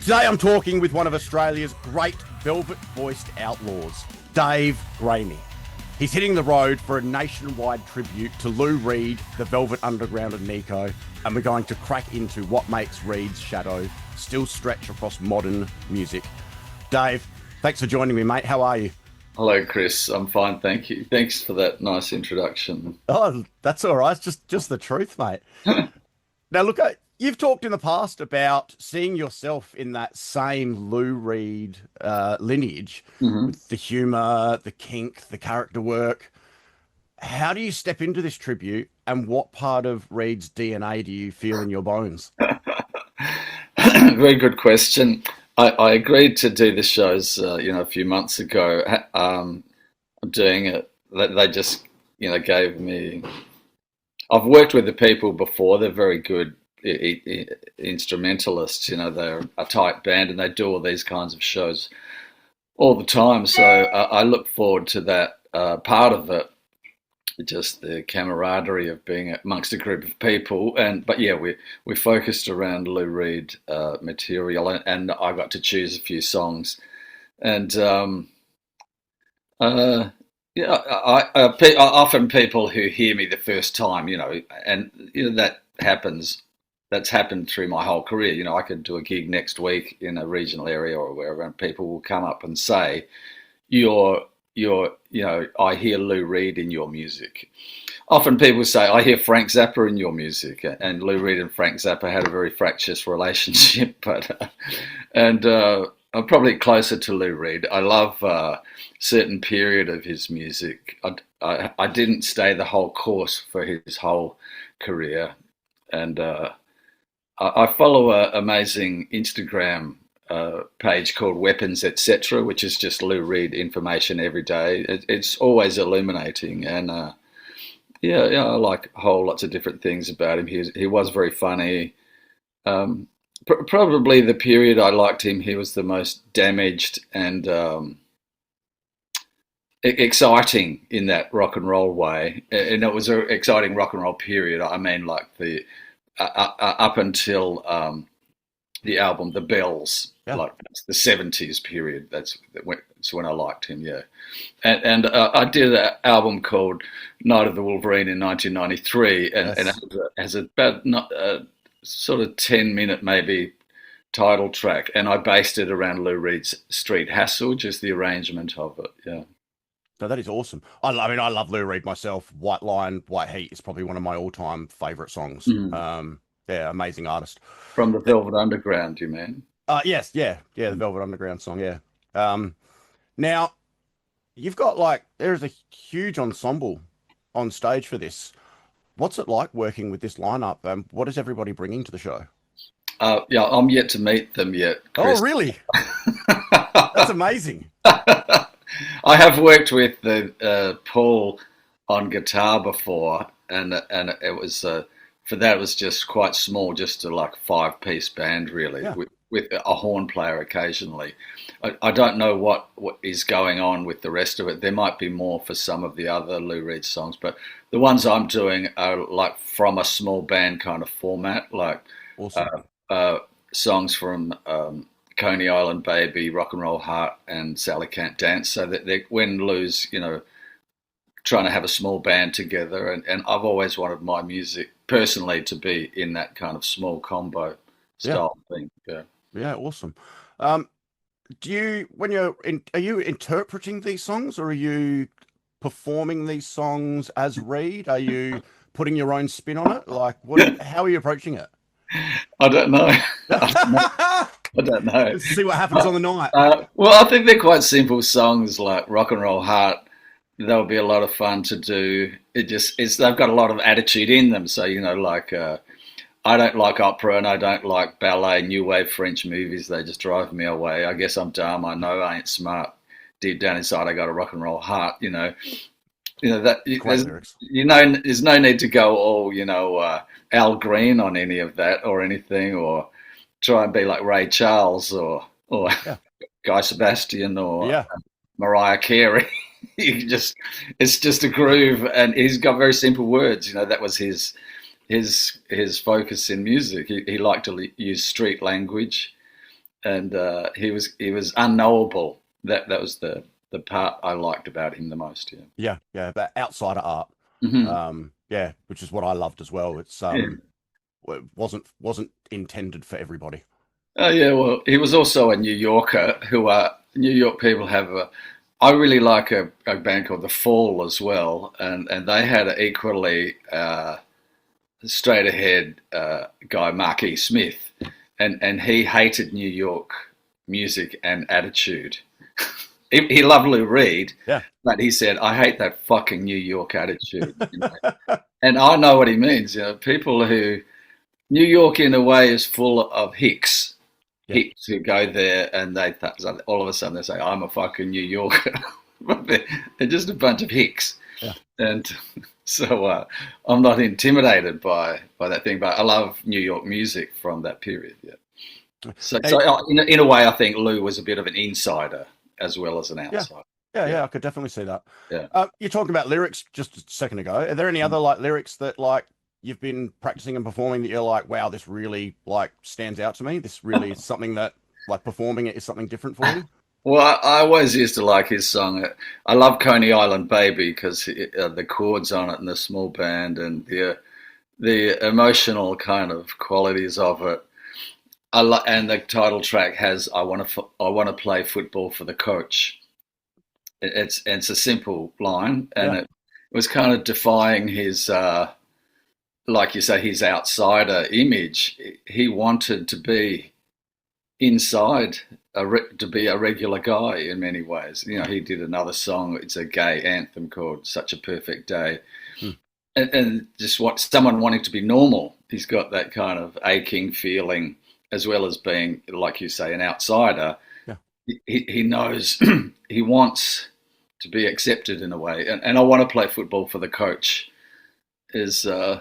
Today I'm talking with one of Australia's great velvet-voiced outlaws, Dave Graney. He's hitting the road for a nationwide tribute to Lou Reed, the Velvet Underground and Nico, and we're going to crack into what makes Reed's shadow still stretch across modern music. Dave, thanks for joining me, mate. How are you? Hello, Chris. I'm fine, thank you. Thanks for that nice introduction. Oh, that's all right. It's just the truth, mate. Now, look, you've talked in the past about seeing yourself in that same Lou Reed lineage hmm with the humour, the kink, the character work. How do you step into this tribute, and what part of Reed's DNA do you feel in your bones? Very good question. I agreed to do the shows, a few months ago. I'm doing it. They just, gave me. I've worked with the people before. They're very good instrumentalists. They're a tight band and they do all these kinds of shows all the time. So I look forward to that part of it. Just the camaraderie of being amongst a group of people, but yeah, we focused around Lou Reed material, and I got to choose a few songs, and yeah, often people who hear me the first time, and that happens. That's happened through my whole career. I could do a gig next week in a regional area or wherever, and people will come up and say, I hear Lou Reed in your music. Often people say, I hear Frank Zappa in your music, and Lou Reed and Frank Zappa had a very fractious relationship, and I'm probably closer to Lou Reed. I love a certain period of his music. I didn't stay the whole course for his whole career, and I follow an amazing Instagram page called Weapons Etc., which is just Lou Reed information every day. It's always illuminating, and yeah, I like whole lots of different things about him. He was very funny. Probably the period I liked him, he was the most damaged and exciting in that rock and roll way, and it was an exciting rock and roll period. I mean, like the up until the album The Bells, Yeah. like the '70s period. That's when I liked him. Yeah, and I did an album called Night of the Wolverine in 1993, and Yes. it has about sort of 10-minute maybe title track, and I based it around Lou Reed's Street Hassle, just the arrangement of it. Yeah. No, that is awesome. I mean, I love Lou Reed myself. White Line, White Heat is probably one of my all-time favorite songs. Mhm. Yeah, amazing artist. From the Velvet Underground, you mean? Yes, yeah, the Velvet Underground song, yeah. Um, Now you've got there's a huge ensemble on stage for this. What's it like working with this lineup? What is everybody bringing to the show? Yeah, I'm yet to meet them yet, Oh, Chris. really? That's amazing. I have worked with Paul on guitar before, and it was for that it was just quite small, just a like 5-piece band really, Yeah. with a horn player occasionally. I don't know what is going on with the rest of it. There might be more for some of the other Lou Reed songs, but the ones I'm doing are like from a small band kind of format, like Awesome. uh, songs from Coney Island Baby, Rock and Roll Heart, and Sally Can't Dance. So that when Lou's, trying to have a small band together, and I've always wanted my music personally to be in that kind of small combo Yeah. style thing. Yeah. Yeah, awesome. Um, are you interpreting these songs, or are you performing these songs as Reed? Are you putting your own spin on it? How are you approaching it? I don't know. Let's I don't know. see what happens on the night. Well, I think they're quite simple songs like Rock and Roll Heart. They'll be a lot of fun to do. They've got a lot of attitude in them. So, I don't like opera and I don't like ballet, new wave French movies. They just drive me away. I guess I'm dumb. I know I ain't smart. Deep down inside, I got a rock and roll heart. Great lyrics. There's no need to go all Al Green on any of that or anything, or try and be like Ray Charles or Yeah. Guy Sebastian or Yeah. Mariah Carey. It's just a groove, and he's got very simple words. That was his focus in music. He liked to use street language, and he was unknowable. That was the part I liked about him the most. Yeah, but outside of art, Hmm. yeah, which is what I loved as well. It's Yeah. it wasn't intended for everybody. Oh yeah, well, he was also a New Yorker. New York people have a. I really like a band called The Fall as well, and they had an equally straight ahead guy, Mark E. Smith, and he hated New York music and attitude. He loved Lou Reed, Yeah. but he said, "I hate that fucking New York attitude." And I know what he means. People who New York in a way is full of hicks. Yeah. Hicks who go there and all of a sudden they say, "I'm a fucking New Yorker." But they're just a bunch of hicks. Yeah. And so I'm not intimidated by that thing, but I love New York music from that period. Yeah. So Hey, in a way, I think Lou was a bit of an insider as well as an yeah, outsider. yeah, I could definitely see that. Yeah. You talked about lyrics just a second ago. Are there any other like lyrics that like you've been practicing and performing that you're like, wow, this really like stands out to me? This really is something that like performing it is something different for you? Well, I always used to like his song. I love Coney Island Baby because the chords on it and the small band and the emotional kind of qualities of it. And the title track has I want to play football for the coach. It's a simple line, and Yeah. it was kind of defying his, like you say, his outsider image. He wanted to be inside, to be a regular guy in many ways. He did another song. It's a gay anthem called "Such a Perfect Day," Hmm. and just someone wanting to be normal. He's got that kind of aching feeling, as well as being, like you say, an outsider. Yeah. He knows he wants to be accepted in a way, and I want to play football for the coach. Is yeah,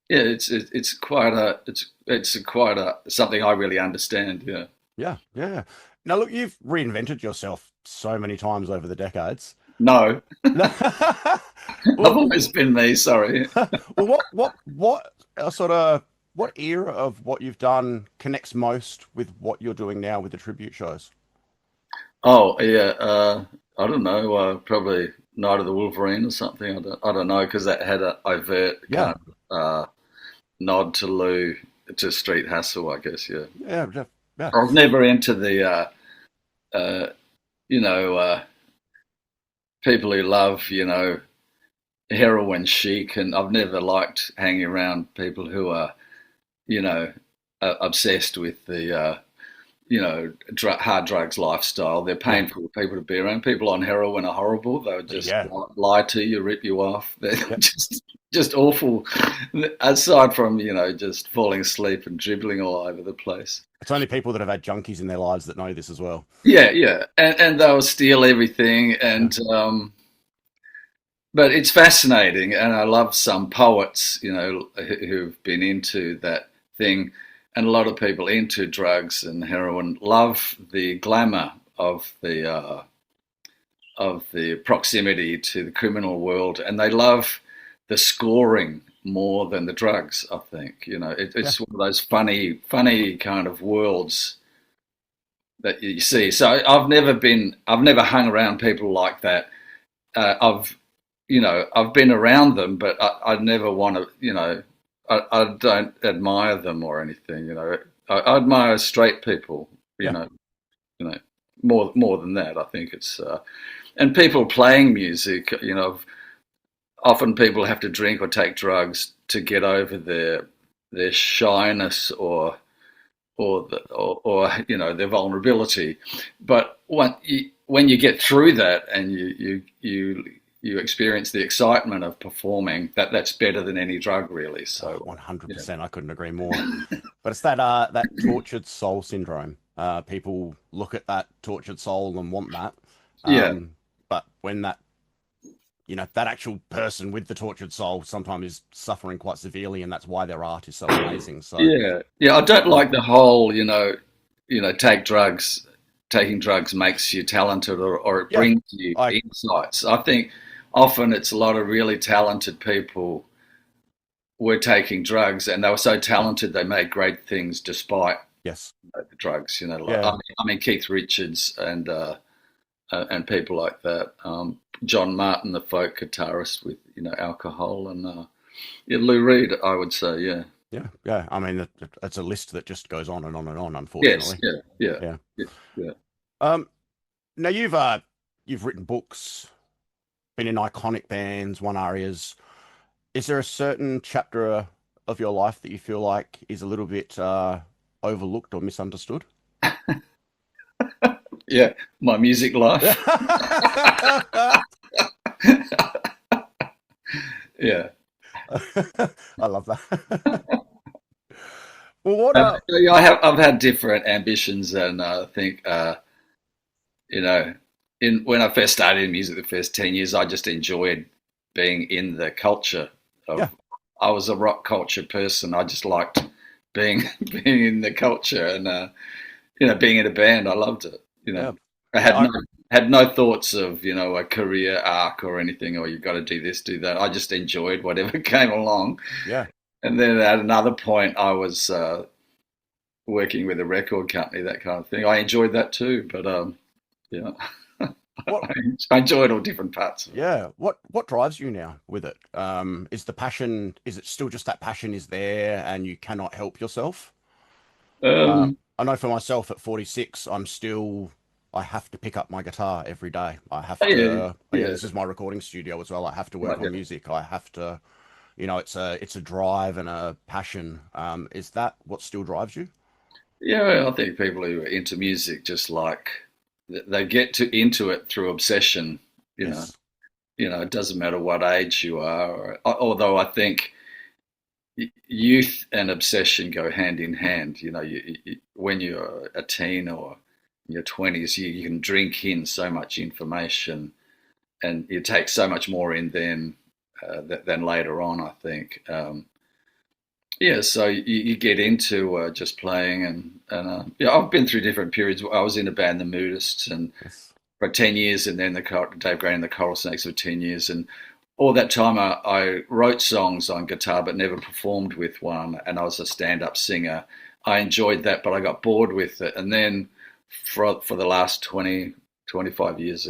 it's quite a something I really understand. Yeah. Yeah. Now look, you've reinvented yourself so many times over the decades. No, No. I've Well, always been me. Sorry. well, what sort of what era of what you've done connects most with what you're doing now with the tribute shows? Oh yeah, I don't know. Probably Night of the Wolverine or something. I don't know because that had an overt Yeah, kind of nod to Lou, to Street Hassle, I guess. Yeah, yeah, yeah, I was never into the uh, you know people who love heroin chic, and I've never liked hanging around people who are you know obsessed with the hard drugs lifestyle. They're yeah, painful people to be around. People on heroin are horrible. They'll just yeah, lie to you, rip you off. They're yeah. just awful. Aside from just falling asleep and dribbling all over the place. It's only people that have had junkies in their lives that know this as well. Yeah, yeah, and they'll steal everything. Yeah, And but it's fascinating, and I love some poets, who've been into that thing, and a lot of people into drugs and heroin love the glamour of the proximity to the criminal world, and they love the scoring more than the drugs. I think yeah, it's one of those funny kind of worlds that you see. So I've never hung around people like that. I've been around them, but I never want to. I don't admire them or anything. I admire straight people. You yeah, know, you know, more than that. I think it's and people playing music. Often people have to drink or take drugs to get over their shyness or their vulnerability. But when you get through that and you experience the excitement of performing, that's better than any drug, really. oh, So 100%. I couldn't agree more. But it's that tortured soul syndrome. People look at that tortured soul and want that. yeah, But when that actual person with the tortured soul sometimes is suffering quite severely, and that's why their art is so amazing. So, yeah, yeah. I don't like the whole take drugs. Taking drugs makes you talented, or it yeah, brings you I insights. I think often it's a lot of really talented people were taking drugs, and they were so talented they made great things despite Yes. the drugs. You know, like Yeah. I mean Keith Richards and people like that. John Martin, the folk guitarist, with alcohol, and yeah, Lou Reed, I would say, yeah. Yeah. Yeah. I mean, it's a list that just goes on and on and on, Yes, unfortunately. yeah, yeah, Yeah. yeah, yeah. Um, Now you've written books, been in iconic bands, won arias. Is there a certain chapter of your life that you feel like is a little bit overlooked or misunderstood? Yeah, my music life. I Yeah. love that. Well, what Yeah, I've had different ambitions, and I think you know, in when I first started in music, the first 10 years, I just enjoyed being in the culture yeah, of. I was a rock culture person. I just liked being being in the culture, and being in a band. I loved it. yeah, I yeah, had no thoughts of a career arc or anything, or you've got to do this, do that. I just enjoyed whatever came along. yeah. And then at another point, I was working with a record company, that kind of thing. I enjoyed that too, but yeah, What I enjoyed all different parts of it. Yeah. What drives you now with it? Is the passion, is it still just that passion is there and you cannot help yourself? Um, I know for myself at 46, I have to pick up my guitar every day. I have yeah, to, yeah, yeah, this is my recording studio as well. I have to right, work yeah. on music. I have to, it's a drive and a passion. Is that what still drives you? Yeah, I think people who are into music just like they get into it through obsession. You know, Yes. it doesn't matter what age you are. Although I think youth and obsession go hand in hand. When you're a teen or in your 20s, you can drink in so much information, and you take so much more in than later on, I think. Yeah, so you get into just playing, and yeah, I've been through different periods. I was in a band, the Moodists, and Yes. for 10 years, and then the Dave Graney and the Coral Snakes for 10 years, and all that time I wrote songs on guitar but never performed with one, and I was a stand-up singer. I enjoyed that, but I got bored with it, and then for the last 20, 25 years,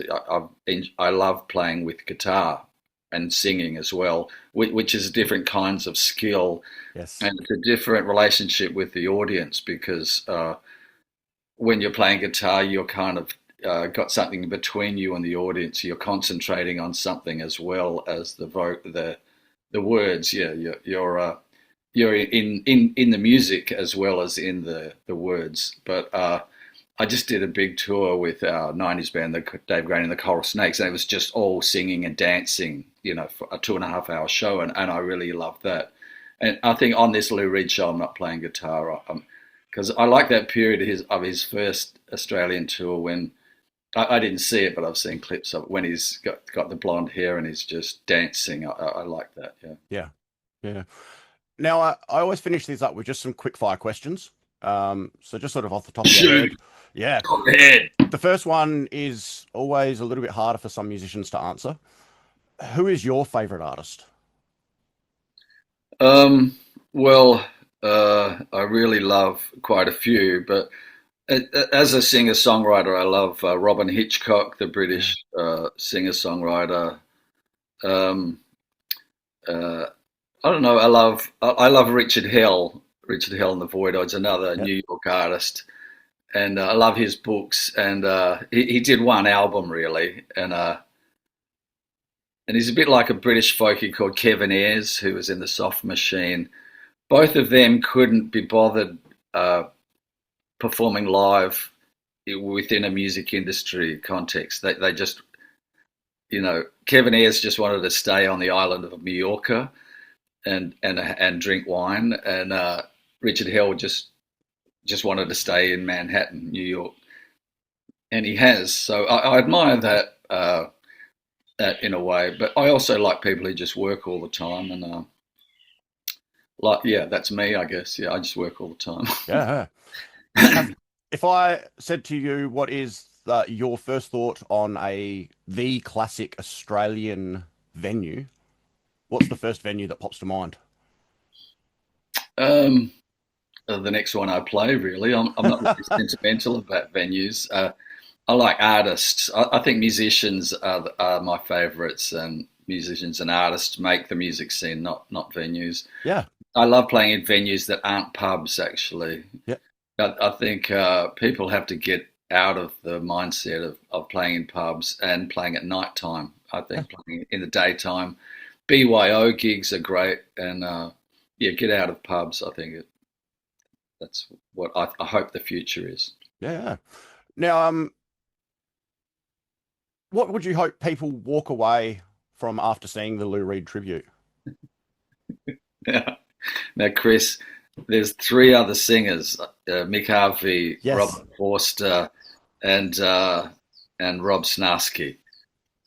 I love playing with guitar and singing as well, which is different kinds of skill, Yes. and it's a different relationship with the audience because when you're playing guitar, you're kind of got something between you and the audience. You're concentrating on something as well as the words. Yeah, you're in the music as well as in the words. But I just did a big tour with our '90s band, the Dave Graney and the Coral Snakes, and it was just all singing and dancing, for a 2.5 hour show, and I really loved that. And I think on this Lou Reed show, I'm not playing guitar. Because I like that period of his first Australian tour when I didn't see it, but I've seen clips of it when he's got the blonde hair and he's just dancing. I like that. Yeah. Yeah. Yeah. Now, I always finish these up with just some quick fire questions. So just sort of off the top of your Shoot, head. Yeah. go ahead. The first one is always a little bit harder for some musicians to answer. Who is your favorite artist? Um, well, I really love quite a few, but as a singer-songwriter, I love Robin Hitchcock, the Yeah. British singer-songwriter. Um, uh, I don't know. I love Richard Hell. Richard Hell and the Voidoids, another Yep. New York artist, and I love his books. And he did one album really, and he's a bit like a British folkie called Kevin Ayres, who was in the Soft Machine. Both of them couldn't be bothered uh, performing live within a music industry context. They just, Kevin Ayres just wanted to stay on the island of Mallorca and drink wine, and Richard Hell just wanted to stay in Manhattan, New York, and he has. So I admire that in a way, but I also like people who just work all the time, and yeah, that's me, I guess. Yeah, I just work all the time. Yeah. Have If I said to you, what is your first thought on the classic Australian venue? What's the first venue that pops to mind? um, the next one I play. Really, I'm not really sentimental about venues. I like artists. I think musicians are my favourites, and musicians and artists make the music scene, not venues. Yeah. I love playing in venues that aren't pubs. Actually, Yeah. I think people have to get out of the mindset of playing in pubs and playing at night time. I think playing in the daytime, BYO gigs are great, and get out of pubs. I think that's what I hope the future is. Yeah. Now, what would you hope people walk away from after seeing the Lou Reed tribute? Now, Chris, there's 3 other singers: Mick Harvey, Yes. Robert Forster, and Rob Snarsky.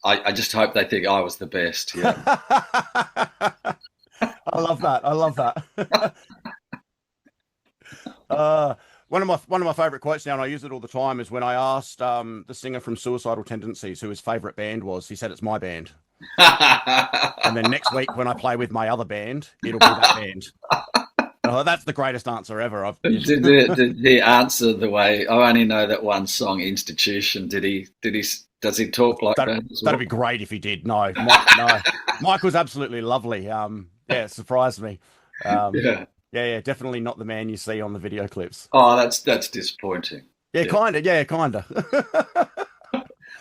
I just hope they think I was the best. Yeah. I love that. I love that. One of my favorite quotes now, and I use it all the time, is when I asked the singer from Suicidal Tendencies who his favorite band was. He said, "It's my band." And then next week when I play with my other band, it'll be that band. That's the greatest answer ever. Did he answer the way I only know that one song, Institution? Does he talk like that? That'd be great if he did. No, Mike was absolutely lovely. It surprised me. Yeah, definitely not the man you see on the video clips. Oh, that's disappointing. Yeah, kinda.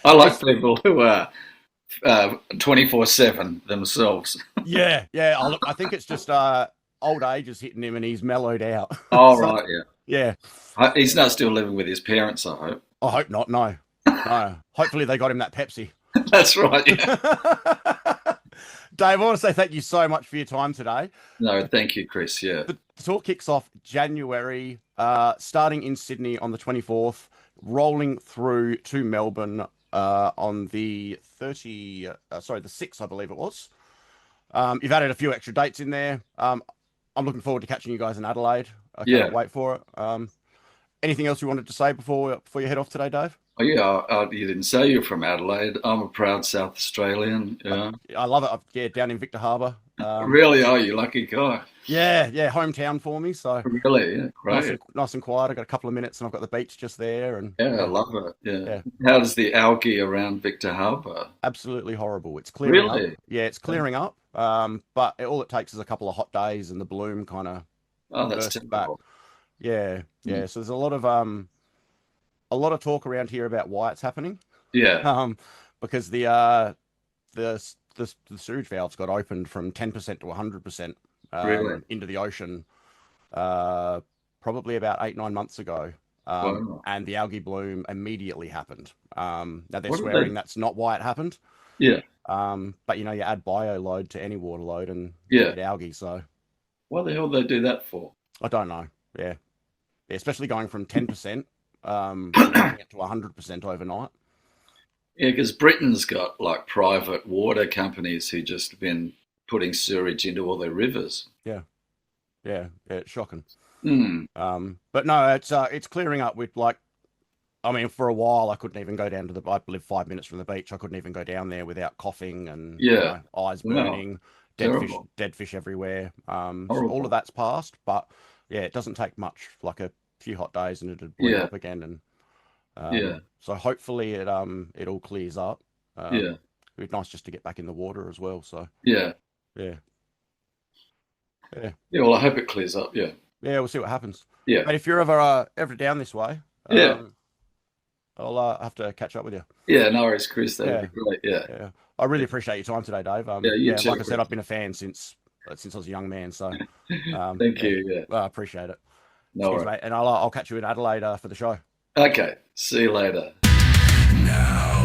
I like people who are 24/7 themselves. Yeah. Look, I think it's just old age is hitting him and he's mellowed out. Oh, right, yeah. Yeah. He's not still living with his parents, I hope. I hope not, no. Hopefully they got him that Pepsi. That's right, yeah. Dave, I want to say thank you so much for your time today. No, thank you, Chris, yeah. The tour kicks off January, starting in Sydney on the 24th, rolling through to Melbourne on the 6th, I believe it was. You've added a few extra dates in there. I'm looking forward to catching you guys in Adelaide. I can't wait for it. Anything else you wanted to say before you head off today, Dave? Oh, yeah, you didn't say you're from Adelaide. I'm a proud South Australian. Yeah. I love it. Yeah, down in Victor Harbour. Really? Oh, you lucky guy. Yeah, hometown for me. So really, yeah, great. Nice and quiet. I got a couple of minutes, and I've got the beach just there. And I love it. Yeah. How's the algae around Victor Harbour? Absolutely horrible. It's clearing up. Really? Yeah, it's clearing up. But all it takes is a couple of hot days, and the bloom kind of that's back. Yeah. So there's a lot of talk around here about why it's happening. Yeah. Because the sewage valves got opened from 10% to 100% really? into the ocean probably about 8-9 months ago. Wow. And the algae bloom immediately happened. Now they're swearing that's not why it happened. Yeah. But you add bio load to any water load and you get algae. So what the hell do they do that for? I don't know. Yeah, especially going from 10% to 100% overnight. Yeah, because Britain's got like private water companies who just been putting sewage into all their rivers. Yeah, it's shocking. But no, it's clearing up with for a while I couldn't even go down to I live 5 minutes from the beach. I couldn't even go down there without coughing and eyes burning, dead fish everywhere. So all of that's passed, but it doesn't take much, like a few hot days and it'll blow up again. And so hopefully it all clears up. It'd be nice just to get back in the water as well. So yeah. Well, I hope it clears up. Yeah, we'll see what happens. Yeah, but if you're ever down this way, I'll have to catch up with you. Yeah, no worries, Chris. That'd be great. Yeah. I really appreciate your time today, Dave. You too, like I said, I've been a fan since I was a young man. So thank you. Yeah, well, I appreciate it. No worries, mate. And I'll catch you in Adelaide for the show. Okay. See you later. Now.